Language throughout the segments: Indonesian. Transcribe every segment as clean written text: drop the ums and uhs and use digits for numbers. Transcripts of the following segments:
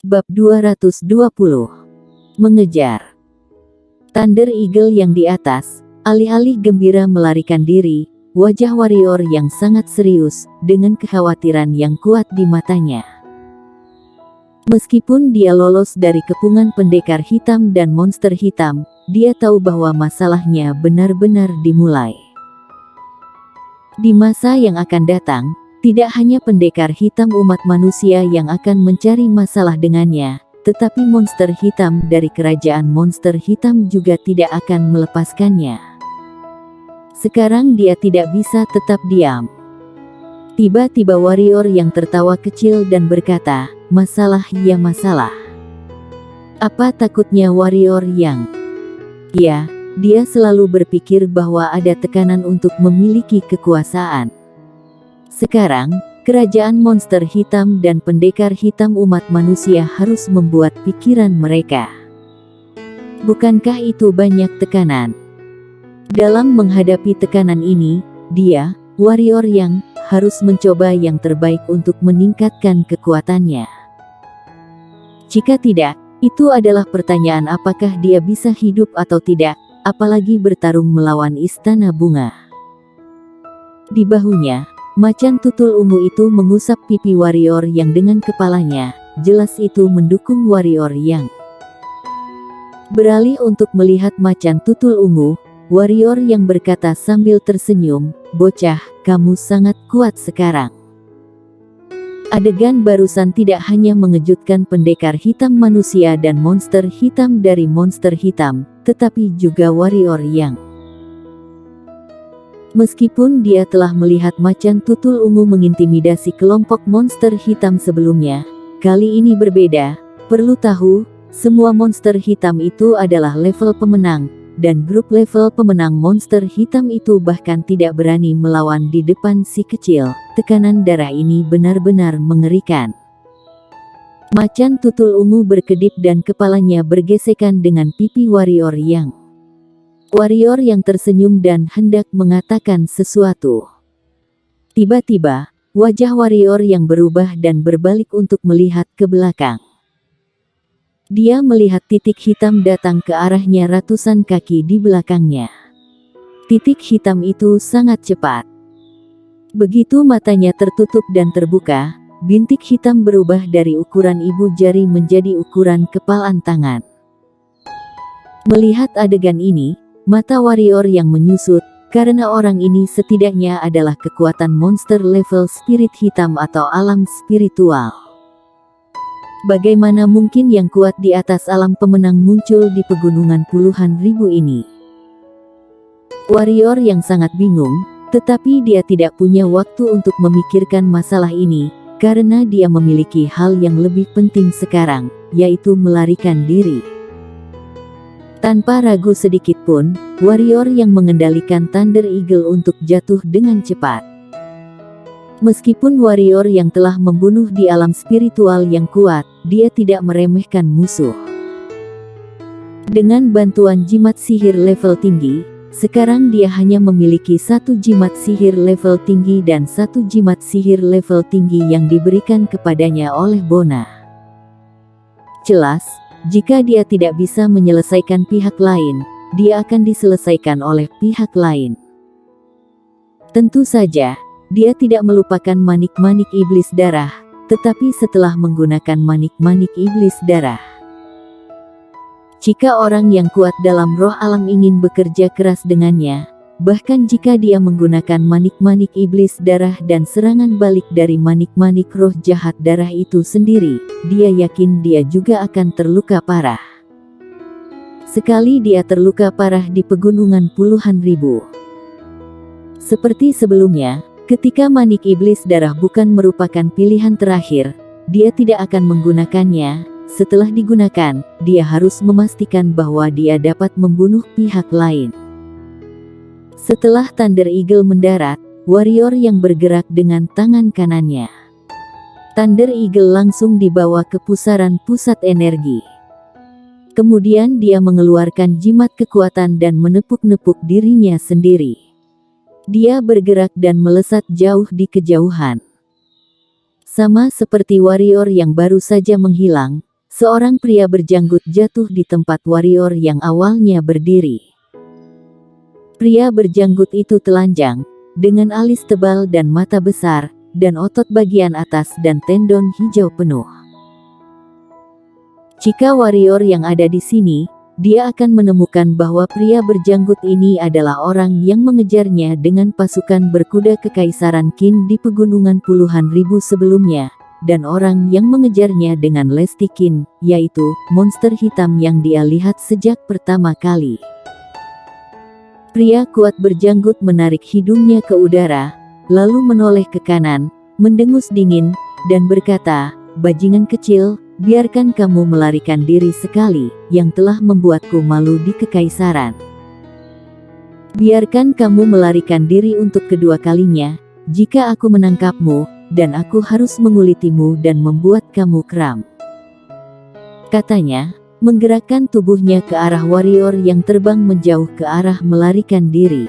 Bab 220. Mengejar. Thunder Eagle yang di atas, alih-alih gembira melarikan diri, wajah warrior yang sangat serius, dengan kekhawatiran yang kuat di matanya. Meskipun dia lolos dari kepungan pendekar hitam dan monster hitam, dia tahu bahwa masalahnya benar-benar dimulai. Di masa yang akan datang, tidak hanya pendekar hitam umat manusia yang akan mencari masalah dengannya, tetapi monster hitam dari kerajaan monster hitam juga tidak akan melepaskannya. Sekarang dia tidak bisa tetap diam. Tiba-tiba warrior yang tertawa kecil dan berkata, "Masalah ya masalah." Apa takutnya warrior yang? Ya, dia selalu berpikir bahwa ada tekanan untuk memiliki kekuasaan. Sekarang, kerajaan monster hitam dan pendekar hitam umat manusia harus membuat pikiran mereka. Bukankah itu banyak tekanan? Dalam menghadapi tekanan ini, dia, warrior yang, harus mencoba yang terbaik untuk meningkatkan kekuatannya. Jika tidak, itu adalah pertanyaan apakah dia bisa hidup atau tidak, apalagi bertarung melawan istana bunga. Di bahunya, macan tutul ungu itu mengusap pipi warrior yang dengan kepalanya, jelas itu mendukung warrior yang. Beralih untuk melihat macan tutul ungu, warrior yang berkata sambil tersenyum, "Bocah, kamu sangat kuat sekarang." Adegan barusan tidak hanya mengejutkan pendekar hitam manusia dan monster hitam dari monster hitam, tetapi juga warrior yang. Meskipun dia telah melihat macan tutul ungu mengintimidasi kelompok monster hitam sebelumnya, kali ini berbeda. Perlu tahu, semua monster hitam itu adalah level pemenang, dan grup level pemenang monster hitam itu bahkan tidak berani melawan di depan si kecil. Tekanan darah ini benar-benar mengerikan. Macan tutul ungu berkedip dan kepalanya bergesekan dengan pipi warrior yang. Warrior yang tersenyum dan hendak mengatakan sesuatu. Tiba-tiba, wajah warrior yang berubah dan berbalik untuk melihat ke belakang. Dia melihat titik hitam datang ke arahnya ratusan kaki di belakangnya. Titik hitam itu sangat cepat. Begitu matanya tertutup dan terbuka, bintik hitam berubah dari ukuran ibu jari menjadi ukuran kepalan tangan. Melihat adegan ini, mata warrior yang menyusut, karena orang ini setidaknya adalah kekuatan monster level spirit hitam atau alam spiritual. Bagaimana mungkin yang kuat di atas alam pemenang muncul di pegunungan puluhan ribu ini? Warrior yang sangat bingung, tetapi dia tidak punya waktu untuk memikirkan masalah ini, karena dia memiliki hal yang lebih penting sekarang, yaitu melarikan diri. Tanpa ragu sedikit pun, warrior yang mengendalikan Thunder Eagle untuk jatuh dengan cepat. Meskipun warrior yang telah membunuh di alam spiritual yang kuat, dia tidak meremehkan musuh. Dengan bantuan jimat sihir level tinggi, sekarang dia hanya memiliki satu jimat sihir level tinggi dan satu jimat sihir level tinggi yang diberikan kepadanya oleh Bona. Jelas, jika dia tidak bisa menyelesaikan pihak lain, dia akan diselesaikan oleh pihak lain. Tentu saja, dia tidak melupakan manik-manik iblis darah, tetapi setelah menggunakan manik-manik iblis darah. Jika orang yang kuat dalam roh alam ingin bekerja keras dengannya, bahkan jika dia menggunakan manik-manik iblis darah dan serangan balik dari manik-manik roh jahat darah itu sendiri, dia yakin dia juga akan terluka parah. Sekali dia terluka parah di pegunungan puluhan ribu. Seperti sebelumnya, ketika manik iblis darah bukan merupakan pilihan terakhir, dia tidak akan menggunakannya. Setelah digunakan, dia harus memastikan bahwa dia dapat membunuh pihak lain. Setelah Thunder Eagle mendarat, warrior yang bergerak dengan tangan kanannya. Thunder Eagle langsung dibawa ke pusaran pusat energi. Kemudian dia mengeluarkan jimat kekuatan dan menepuk-nepuk dirinya sendiri. Dia bergerak dan melesat jauh di kejauhan. Sama seperti warrior yang baru saja menghilang, seorang pria berjanggut jatuh di tempat warrior yang awalnya berdiri. Pria berjanggut itu telanjang, dengan alis tebal dan mata besar, dan otot bagian atas dan tendon hijau penuh. Jika warrior yang ada di sini, dia akan menemukan bahwa pria berjanggut ini adalah orang yang mengejarnya dengan pasukan berkuda Kekaisaran Qin di pegunungan puluhan ribu sebelumnya, dan orang yang mengejarnya dengan Lesti Qin, yaitu monster hitam yang dia lihat sejak pertama kali. Pria kuat berjanggut menarik hidungnya ke udara, lalu menoleh ke kanan, mendengus dingin, dan berkata, "Bajingan kecil, biarkan kamu melarikan diri sekali, yang telah membuatku malu di Kekaisaran. Biarkan kamu melarikan diri untuk kedua kalinya, jika aku menangkapmu, dan aku harus mengulitimu dan membuat kamu kram," katanya, menggerakkan tubuhnya ke arah warrior yang terbang menjauh ke arah melarikan diri.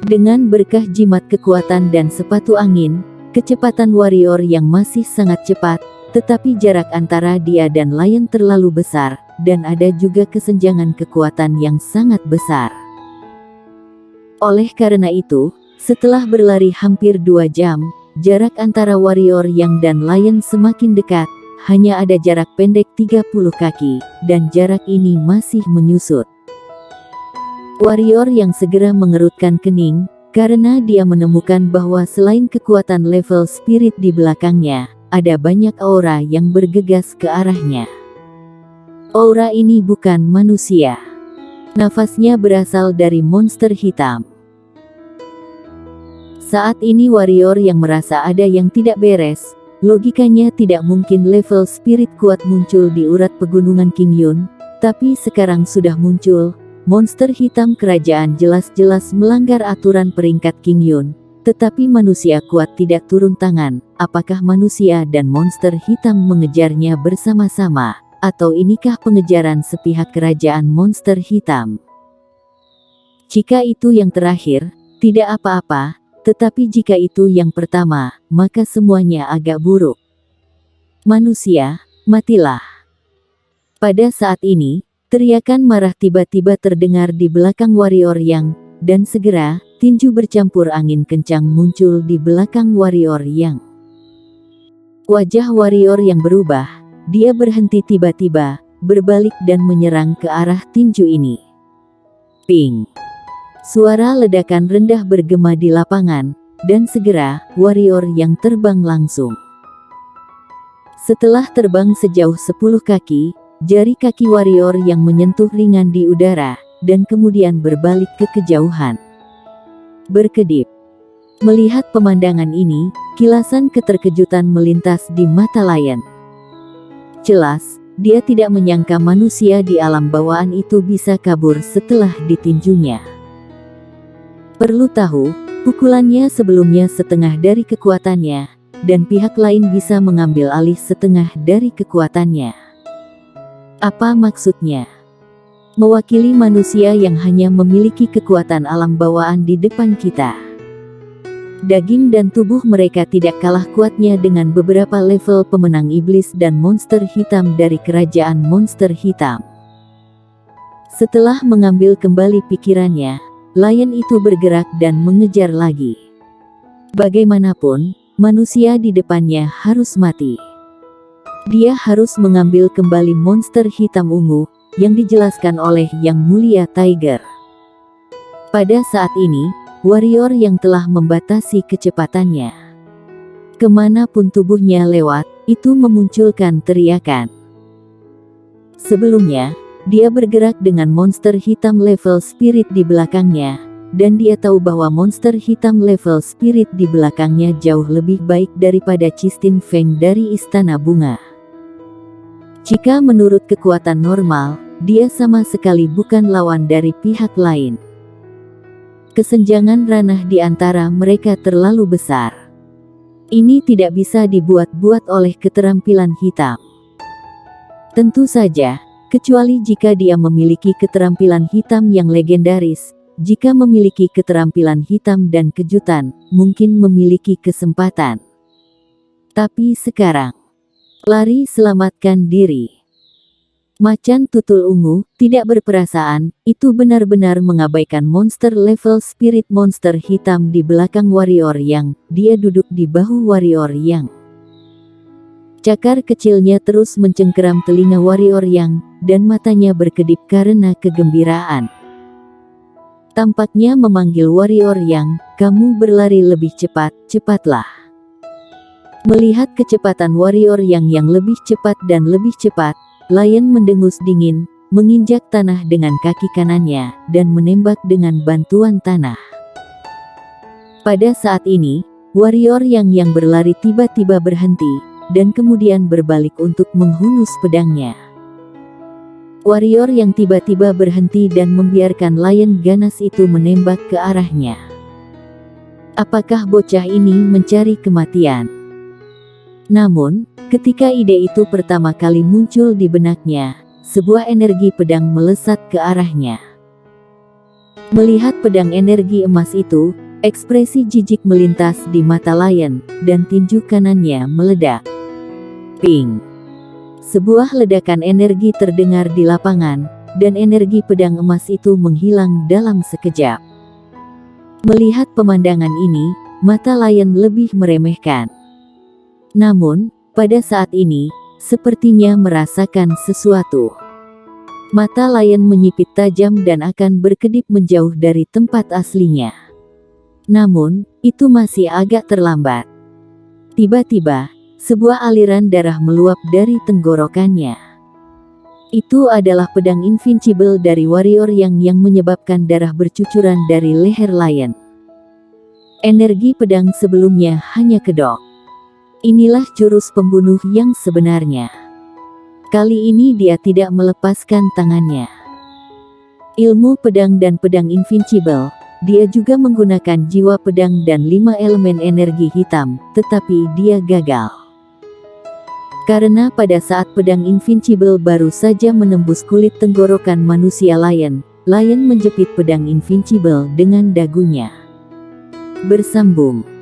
Dengan berkah jimat kekuatan dan sepatu angin, kecepatan warrior yang masih sangat cepat, tetapi jarak antara dia dan lion terlalu besar, dan ada juga kesenjangan kekuatan yang sangat besar. Oleh karena itu, setelah berlari hampir 2 jam, jarak antara warrior yang dan lion semakin dekat, hanya ada jarak pendek 30 kaki, dan jarak ini masih menyusut. Warrior yang segera mengerutkan kening, karena dia menemukan bahwa selain kekuatan level spirit di belakangnya, ada banyak aura yang bergegas ke arahnya. Aura ini bukan manusia. Nafasnya berasal dari monster hitam. Saat ini warrior yang merasa ada yang tidak beres, logikanya tidak mungkin level spirit kuat muncul di urat pegunungan Qingyun, tapi sekarang sudah muncul. Monster hitam kerajaan jelas-jelas melanggar aturan peringkat Qingyun. Tetapi manusia kuat tidak turun tangan. Apakah manusia dan monster hitam mengejarnya bersama-sama? Atau inikah pengejaran sepihak kerajaan monster hitam? Jika itu yang terakhir, tidak apa-apa. Tetapi jika itu yang pertama, maka semuanya agak buruk. Manusia, matilah. Pada saat ini, teriakan marah tiba-tiba terdengar di belakang warrior yang, dan segera, tinju bercampur angin kencang muncul di belakang warrior yang. Wajah warrior yang berubah, dia berhenti tiba-tiba, berbalik dan menyerang ke arah tinju ini. Ping! Suara ledakan rendah bergema di lapangan, dan segera, warrior yang terbang langsung. Setelah terbang sejauh 10 kaki, jari kaki warrior yang menyentuh ringan di udara, dan kemudian berbalik ke kejauhan. Berkedip. Melihat pemandangan ini, kilasan keterkejutan melintas di mata lion. Jelas, dia tidak menyangka manusia di alam bawaan itu bisa kabur setelah ditinjunya. Perlu tahu, pukulannya sebelumnya setengah dari kekuatannya, dan pihak lain bisa mengambil alih setengah dari kekuatannya. Apa maksudnya? Mewakili manusia yang hanya memiliki kekuatan alam bawaan di depan kita. Daging dan tubuh mereka tidak kalah kuatnya dengan beberapa level pemenang iblis dan monster hitam dari kerajaan monster hitam. Setelah mengambil kembali pikirannya, lion itu bergerak dan mengejar lagi. Bagaimanapun, manusia di depannya harus mati. Dia harus mengambil kembali monster hitam ungu, yang dijelaskan oleh Yang Mulia Tiger. Pada saat ini, warrior yang telah membatasi kecepatannya. Kemanapun tubuhnya lewat, itu memunculkan teriakan. Sebelumnya, dia bergerak dengan monster hitam level spirit di belakangnya, dan dia tahu bahwa monster hitam level spirit di belakangnya jauh lebih baik daripada Cistin Feng dari Istana Bunga. Jika menurut kekuatan normal, dia sama sekali bukan lawan dari pihak lain. Kesenjangan ranah di antara mereka terlalu besar. Ini tidak bisa dibuat-buat oleh keterampilan hitam. Tentu saja, kecuali jika dia memiliki keterampilan hitam yang legendaris. Jika memiliki keterampilan hitam dan kejutan, mungkin memiliki kesempatan. Tapi sekarang, Lari selamatkan diri. Macan tutul ungu, tidak berperasaan, itu benar-benar mengabaikan monster level spirit monster hitam di belakang warrior yang, dia duduk di bahu warrior yang. Cakar kecilnya terus mencengkeram telinga warrior yang, dan matanya berkedip karena kegembiraan. Tampaknya memanggil warrior yang, kamu berlari lebih cepat, cepatlah. Melihat kecepatan warrior yang lebih cepat dan lebih cepat, Lion mendengus dingin, menginjak tanah dengan kaki kanannya, dan menembak dengan bantuan tanah. Pada saat ini, warrior yang berlari tiba-tiba berhenti, dan kemudian berbalik untuk menghunus pedangnya. Warrior yang tiba-tiba berhenti dan membiarkan Lion ganas itu menembak ke arahnya. Apakah bocah ini mencari kematian? Namun, ketika ide itu pertama kali muncul di benaknya, sebuah energi pedang melesat ke arahnya. Melihat pedang energi emas itu, ekspresi jijik melintas di mata Lion, dan tinju kanannya meledak. Ping! Sebuah ledakan energi terdengar di lapangan, dan energi pedang emas itu menghilang dalam sekejap. Melihat pemandangan ini, mata Lion lebih meremehkan. Namun, pada saat ini, sepertinya merasakan sesuatu. Mata Lion menyipit tajam dan akan berkedip menjauh dari tempat aslinya. Namun, itu masih agak terlambat. Tiba-tiba, sebuah aliran darah meluap dari tenggorokannya. Itu adalah pedang invincible dari warrior yang menyebabkan darah bercucuran dari leher Lion. Energi pedang sebelumnya hanya kedok. Inilah jurus pembunuh yang sebenarnya. Kali ini dia tidak melepaskan tangannya. Ilmu pedang dan pedang invincible, dia juga menggunakan jiwa pedang dan 5 elemen energi hitam, tetapi dia gagal. Karena pada saat pedang invincible baru saja menembus kulit tenggorokan manusia Lion menjepit pedang invincible dengan dagunya. Bersambung.